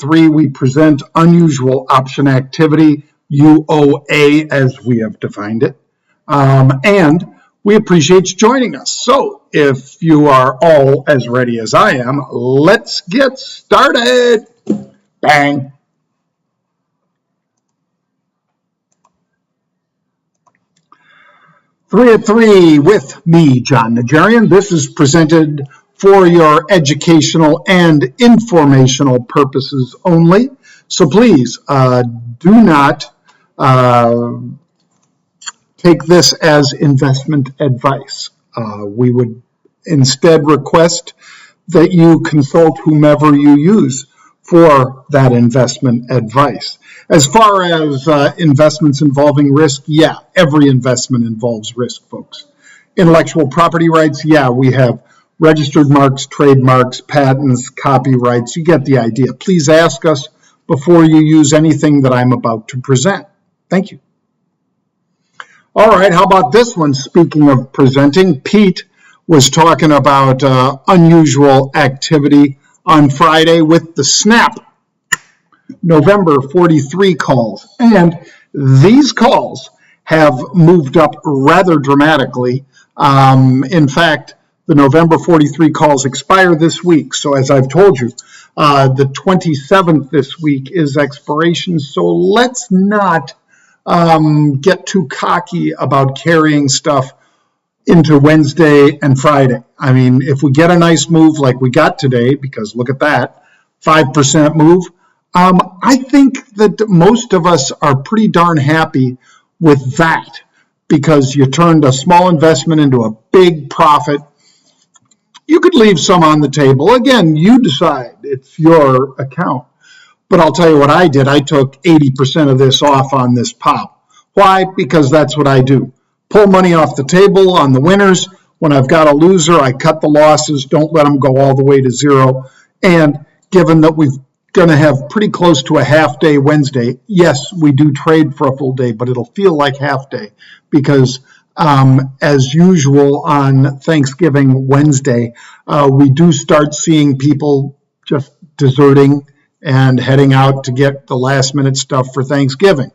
3, we present unusual option activity, UOA, as we have defined it. And we appreciate you joining us. So if you are all as ready as I am, let's get started. Bang. Three at 3 with me, Jon Najarian. This is presented for your educational and informational purposes only. So please do not take this as investment advice. We would instead request that you consult whomever you use for that investment advice. As far as investments involving risk, yeah, every investment involves risk, folks. Intellectual property rights, yeah, we have registered marks, trademarks, patents, copyrights. You get the idea. Please ask us before you use anything that I'm about to present. Thank you. All right, how about this one? Speaking of presenting, Pete was talking about unusual activity on Friday with the snap November 43 calls. And these calls have moved up rather dramatically. In fact, the November 43 calls expire this week. So as I've told you, the 27th this week is expiration. So let's not get too cocky about carrying stuff into Wednesday and Friday. I mean, if we get a nice move like we got today, because look at that, 5% move, I think that most of us are pretty darn happy with that, because you turned a small investment into a big profit. You could leave some on the table. Again, you decide. It's your account. But I'll tell you what I did. I took 80% of this off on this pop. Why? Because that's what I do. Pull money off the table on the winners. When I've got a loser, I cut the losses. Don't let them go all the way to zero. And given that we're going to have pretty close to a half day Wednesday, yes, we do trade for a full day, but it'll feel like half day because as usual on Thanksgiving Wednesday, we do start seeing people just deserting and heading out to get the last minute stuff for Thanksgiving,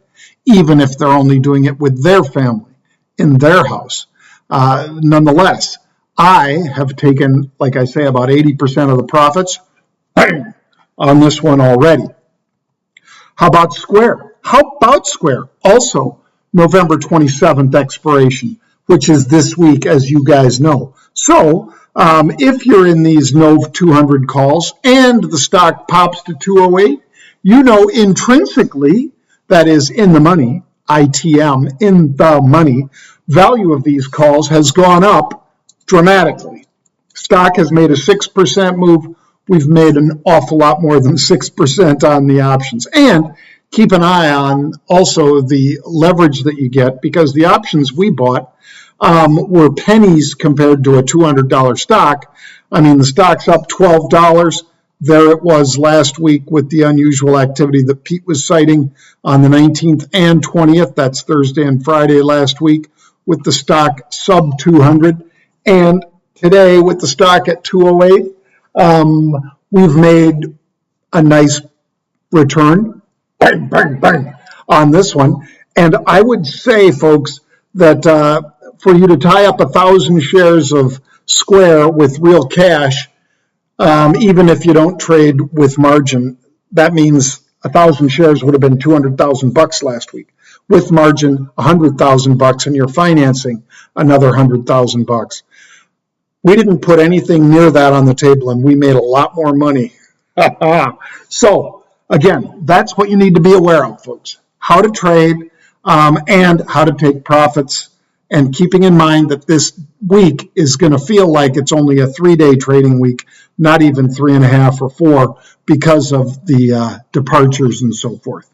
even if they're only doing it with their family in their house. Nonetheless, I have taken, like I say, about 80% of the profits on this one already. How about Square? Also, November 27th expiration, which is this week, as you guys know. So if you're in these NOV 200 calls and the stock pops to 208, you know intrinsically, that is in the money, ITM, in the money, value of these calls has gone up dramatically. Stock has made a 6% move. We've made an awful lot more than 6% on the options. And keep an eye on also the leverage that you get, because the options we bought were pennies compared to a $200 stock. I mean, the stock's up $12. There it was last week with the unusual activity that Pete was citing on the 19th and 20th. That's Thursday and Friday last week with the stock sub 200. And today with the stock at 208, we've made a nice return on this one. And I would say, folks, that for you to tie up 1,000 shares of Square with real cash, even if you don't trade with margin, that means 1,000 shares would have been $200,000 last week. With margin, $100,000, and you're financing another $100,000. We didn't put anything near that on the table, and we made a lot more money. So, again, that's what you need to be aware of, folks. How to trade and how to take profits, and keeping in mind that this week is going to feel like it's only a 3-day trading week, not even 3.5 or 4, because of the departures and so forth.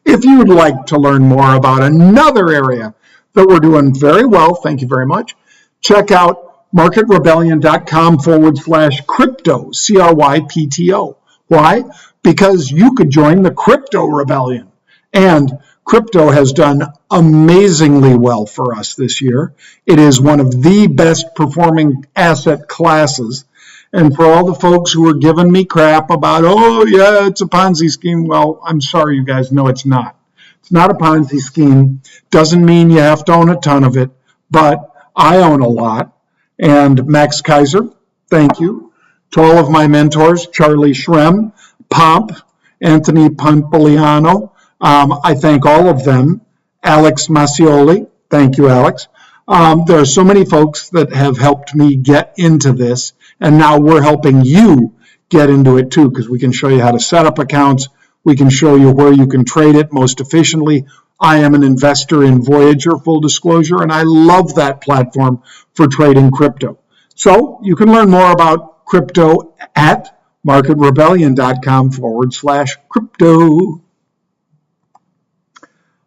If you would like to learn more about another area that we're doing very well, thank you very much, check out marketrebellion.com/crypto, CRYPTO. Why? Because you could join the crypto rebellion. And crypto has done amazingly well for us this year. It is one of the best performing asset classes. And for all the folks who are giving me crap about, oh, yeah, it's a Ponzi scheme, well, I'm sorry, you guys, no, it's not. It's not a Ponzi scheme. Doesn't mean you have to own a ton of it, but I own a lot. And Max Kaiser, thank you. To all of my mentors, Charlie Shrem, Pomp, Anthony Pompoliano, I thank all of them. Alex Macioli, thank you, Alex. There are so many folks that have helped me get into this, and now we're helping you get into it too, because we can show you how to set up accounts. We can show you where you can trade it most efficiently. I am an investor in Voyager, full disclosure, and I love that platform for trading crypto. So you can learn more about crypto at marketrebellion.com/crypto.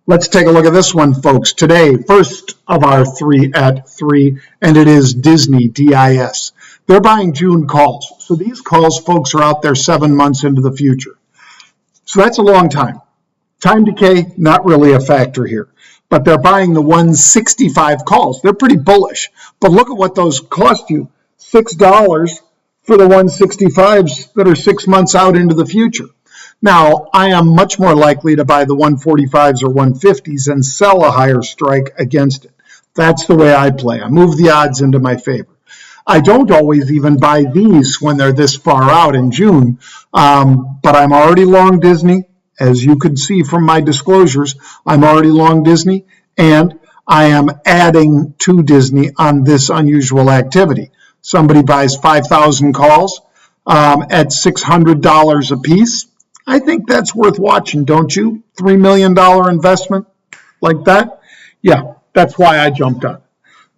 Let's take a look at this one, folks. Today, first of our 3 at 3, and it is Disney, DIS. They're buying June calls. So these calls, folks, are out there 7 months into the future. So that's a long time. Time decay, not really a factor here. But they're buying the 165 calls. They're pretty bullish. But look at what those cost you. $6 for the 165s that are 6 months out into the future. Now, I am much more likely to buy the 145s or 150s and sell a higher strike against it. That's the way I play. I move the odds into my favor. I don't always even buy these when they're this far out in June, but I'm already long Disney. As you can see from my disclosures, I'm already long Disney, and I am adding to Disney on this unusual activity. Somebody buys 5,000 calls at $600 a piece. I think that's worth watching, don't you? $3 million investment like that? Yeah, that's why I jumped on.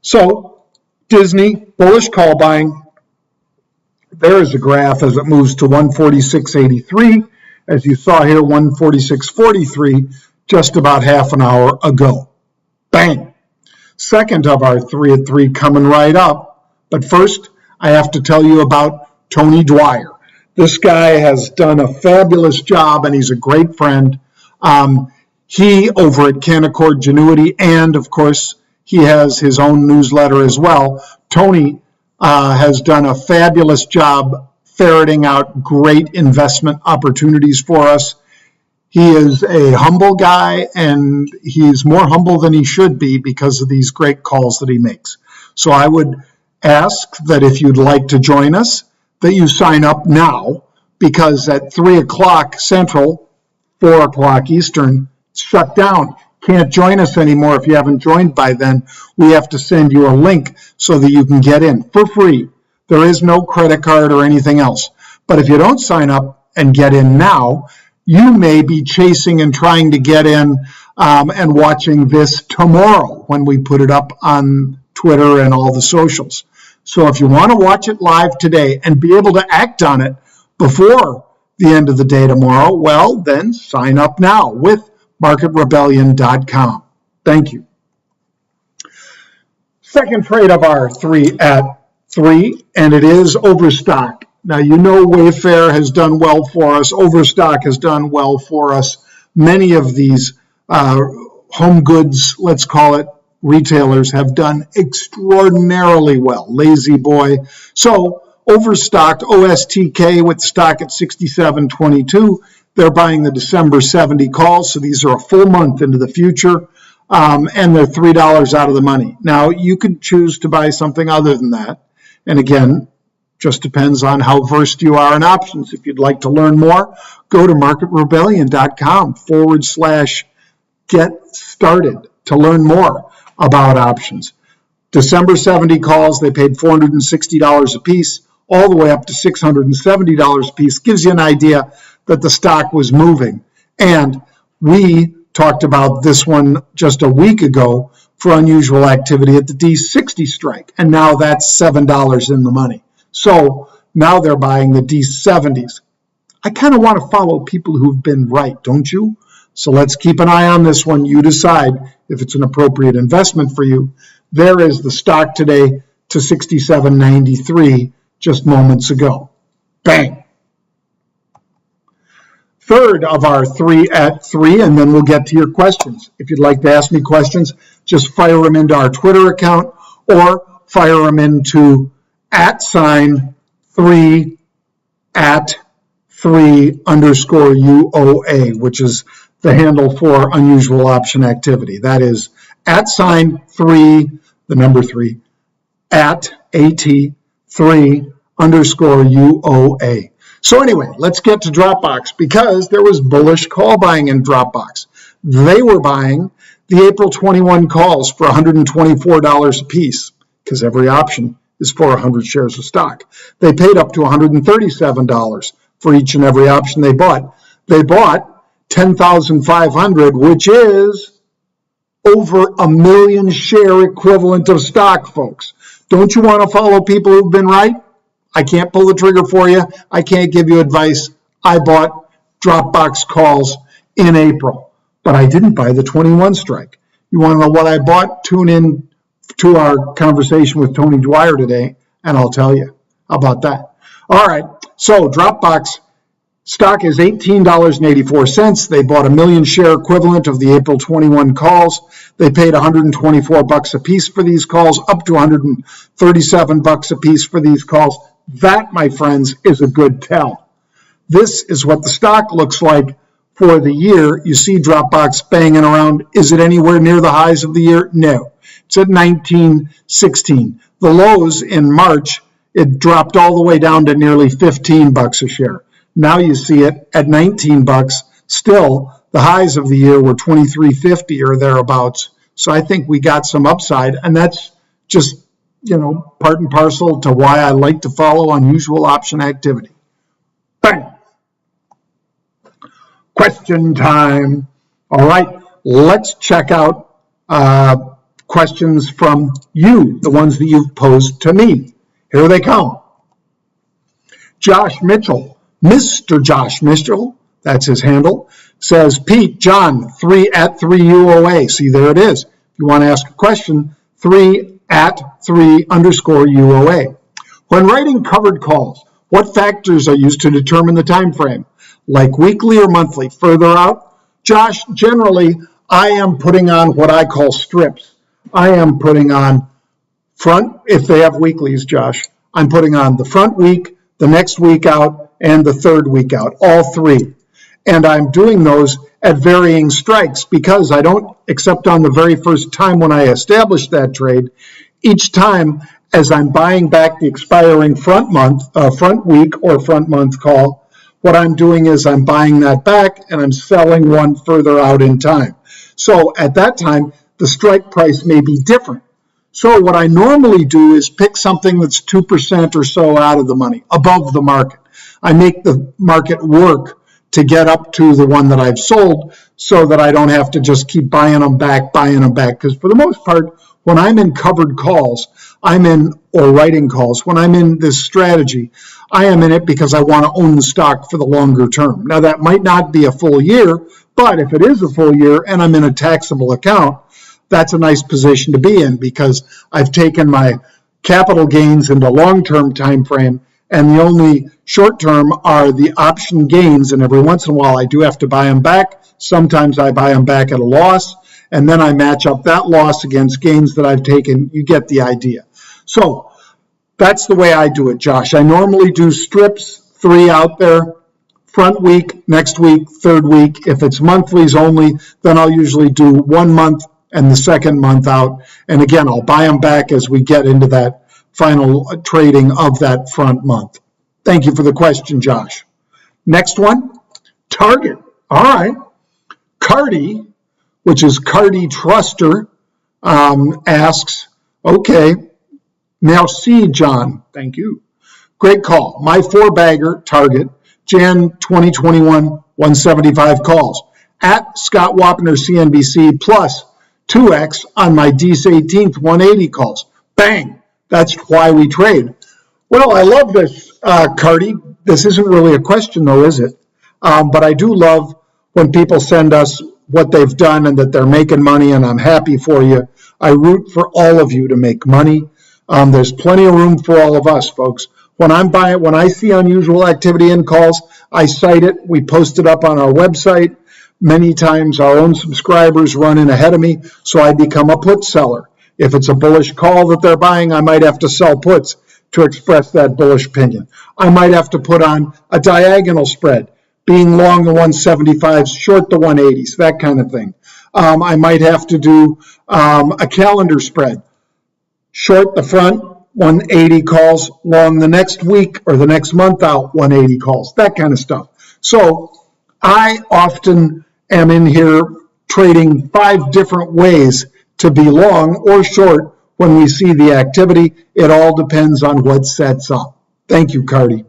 So, Disney, bullish call buying. There is a graph as it moves to 146.83. As you saw here, 146.43 just about half an hour ago. Bang. Second of our 3 at 3 coming right up. But first, I have to tell you about Tony Dwyer. This guy has done a fabulous job, and he's a great friend. He, over at Canaccord Genuity, and of course, he has his own newsletter as well. Tony has done a fabulous job ferreting out great investment opportunities for us. He is a humble guy, and he's more humble than he should be because of these great calls that he makes. So I would ask that if you'd like to join us, that you sign up now, because at 3 o'clock Central, 4 o'clock Eastern, it's shut down. Can't join us anymore if you haven't joined by then. We have to send you a link so that you can get in for free. There is no credit card or anything else. But if you don't sign up and get in now, you may be chasing and trying to get in and watching this tomorrow when we put it up on Twitter and all the socials. So if you want to watch it live today and be able to act on it before the end of the day tomorrow, well, then sign up now with marketrebellion.com. Thank you. Second trade of our 3 at 3, and it is Overstock. Now, you know Wayfair has done well for us. Overstock has done well for us. Many of these home goods, let's call it, retailers have done extraordinarily well. Lazy Boy. So Overstock, OSTK, with stock at 67.22. They're buying the December 70 calls, so these are a full month into the future, and they're $3 out of the money. Now, you could choose to buy something other than that, and again, just depends on how versed you are in options. If you'd like to learn more, go to marketrebellion.com/get started to learn more about options. December 70 calls, they paid $460 a piece, all the way up to $670 a piece. Gives you an idea that the stock was moving. And we talked about this one just a week ago for unusual activity at the D60 strike. And now that's $7 in the money. So now they're buying the D70s. I kind of want to follow people who've been right, don't you? So let's keep an eye on this one. You decide if it's an appropriate investment for you. There is the stock today to 67.93 just moments ago. Bang. Third of our 3 at 3, and then we'll get to your questions. If you'd like to ask me questions, just fire them into our Twitter account or fire them into @ 3 at 3 underscore UOA, which is the handle for unusual option activity. That is at sign 3, the number 3, at AT3 underscore UOA. So anyway, let's get to Dropbox, because there was bullish call buying in Dropbox. They were buying the April 21 calls for $124 a piece, because every option is for 100 shares of stock. They paid up to $137 for each and every option they bought. They bought 10,500, which is over 1 million share equivalent of stock, folks. Don't you want to follow people who've been right? I can't pull the trigger for you. I can't give you advice. I bought Dropbox calls in April, but I didn't buy the 21 strike. You want to know what I bought? Tune in to our conversation with Tony Dwyer today, and I'll tell you about that. All right, so Dropbox stock is $18.84. They bought 1 million share equivalent of the April 21 calls. They paid $124 a piece for these calls, up to $137 a piece for these calls. That, my friends, is a good tell. This is what the stock looks like for the year. You see Dropbox banging around. Is it anywhere near the highs of the year? No. It's at 1916. The lows in March, it dropped all the way down to nearly $15 a share. Now you see it at $19. Still, the highs of the year were $23.50 or thereabouts. So I think we got some upside, and that's just, part and parcel to why I like to follow unusual option activity. Bang! Question time. All right, let's check out questions from you, the ones that you've posed to me. Here they come. Josh Mitchell, Mr. Josh Mitchell, that's his handle, says, Pete, John, 3 at 3 UOA. See, there it is. If you want to ask a question, 3 at 3 underscore UOA. When writing covered calls, what factors are used to determine the time frame? Like weekly or monthly? Further out? Josh, generally, I am putting on what I call strips. I am putting on front, if they have weeklies, Josh, I'm putting on the front week, the next week out, and the third week out, all 3. And I'm doing those at varying strikes because I don't, except on the very first time when I established that trade, each time as I'm buying back the expiring front week or front month call, what I'm doing is I'm buying that back and I'm selling one further out in time. So at that time, the strike price may be different. So what I normally do is pick something that's 2% or so out of the money, above the market. I make the market work to get up to the one that I've sold so that I don't have to just keep buying them back. Because for the most part, when I'm in covered calls, or writing calls, when I'm in this strategy, I am in it because I want to own the stock for the longer term. Now, that might not be a full year, but if it is a full year and I'm in a taxable account, that's a nice position to be in because I've taken my capital gains into long-term time frame, and the only short-term are the option gains, and every once in a while I do have to buy them back. Sometimes I buy them back at a loss, and then I match up that loss against gains that I've taken. You get the idea. So that's the way I do it, Josh. I normally do strips, 3 out there, front week, next week, third week. If it's monthlies only, then I'll usually do 1 month and the second month out. And again, I'll buy them back as we get into that final trading of that front month. Thank you for the question, Josh. Next one, Target. All right. Cardi, which is Cardi Truster, asks, okay, now see, John, thank you. Great call. My 4-bagger, Target, Jan 2021, 175 calls. At Scott Wapner CNBC plus 2x on my Dece 18th 180 calls. Bang. That's why we trade. Well, I love this, Cardi. This isn't really a question, though, is it? But I do love when people send us what they've done and that they're making money, and I'm happy for you. I root for all of you to make money. There's plenty of room for all of us, folks. When I see unusual activity in calls, I cite it. We post it up on our website. Many times our own subscribers run in ahead of me, so I become a put seller. If it's a bullish call that they're buying, I might have to sell puts to express that bullish opinion. I might have to put on a diagonal spread, being long the 175s, short the 180s, that kind of thing. I might have to do a calendar spread, short the front, 180 calls, long the next week or the next month out, 180 calls, that kind of stuff. So I often am in here trading 5 different ways to be long or short when we see the activity. It all depends on what sets up. Thank you, Cardi.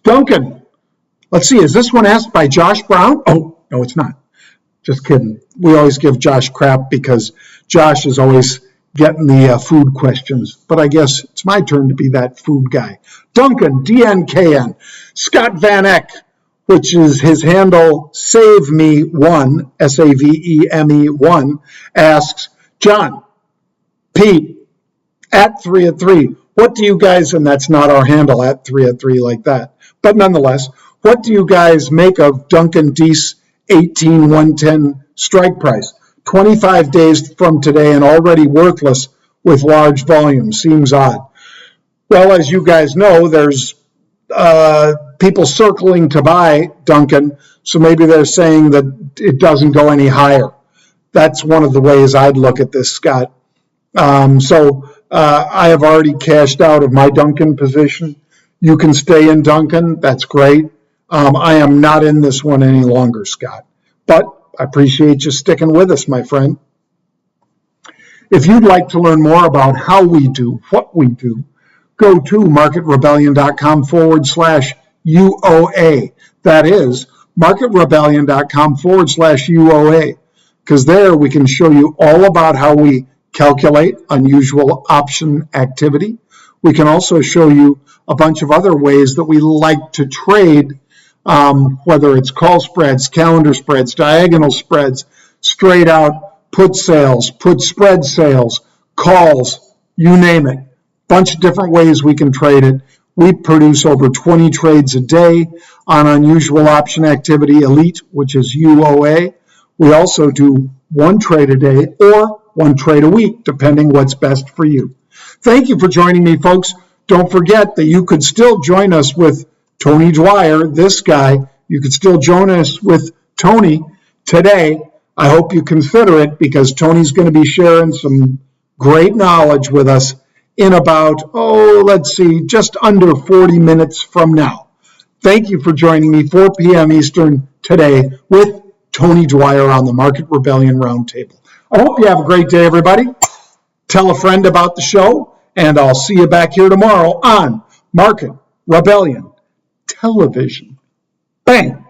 Duncan, let's see, is this one asked by Josh Brown? Oh, no, it's not. Just kidding. We always give Josh crap because Josh is always getting the food questions. But I guess it's my turn to be that food guy. Duncan, DNKN. Scott Van Eck, which is his handle, SaveMe1, SAVEME1, asks, John, Pete, at 3 at 3, what do you guys, and that's not our handle, at 3 at 3 like that, but nonetheless, what do you guys make of Duncan Deese 18,110 strike price? 25 days from today and already worthless with large volume. Seems odd. Well, as you guys know, there's people circling to buy Duncan, so maybe they're saying that it doesn't go any higher. That's one of the ways I'd look at this, Scott. I have already cashed out of my Duncan position. You can stay in Duncan. That's great. I am not in this one any longer, Scott. But I appreciate you sticking with us, my friend. If you'd like to learn more about how we do what we do, go to marketrebellion.com/UOA. That is marketrebellion.com/UOA, because there we can show you all about how we calculate unusual option activity. We can also show you a bunch of other ways that we like to trade, whether it's call spreads, calendar spreads, diagonal spreads, straight out put sales, put spread sales, calls, you name it. Bunch of different ways we can trade it. We produce over 20 trades a day on unusual option activity elite, which is UOA. We also do 1 trade a day or 1 trade a week, depending what's best for you. Thank you for joining me, folks. Don't forget that you could still join us with Tony Dwyer, this guy. You could still join us with Tony today. I hope you consider it, because Tony's going to be sharing some great knowledge with us in about, just under 40 minutes from now. Thank you for joining me, 4 p.m. Eastern today with Tony Dwyer on the Market Rebellion Roundtable. I hope you have a great day, everybody. Tell a friend about the show, and I'll see you back here tomorrow on Market Rebellion Television. Bang!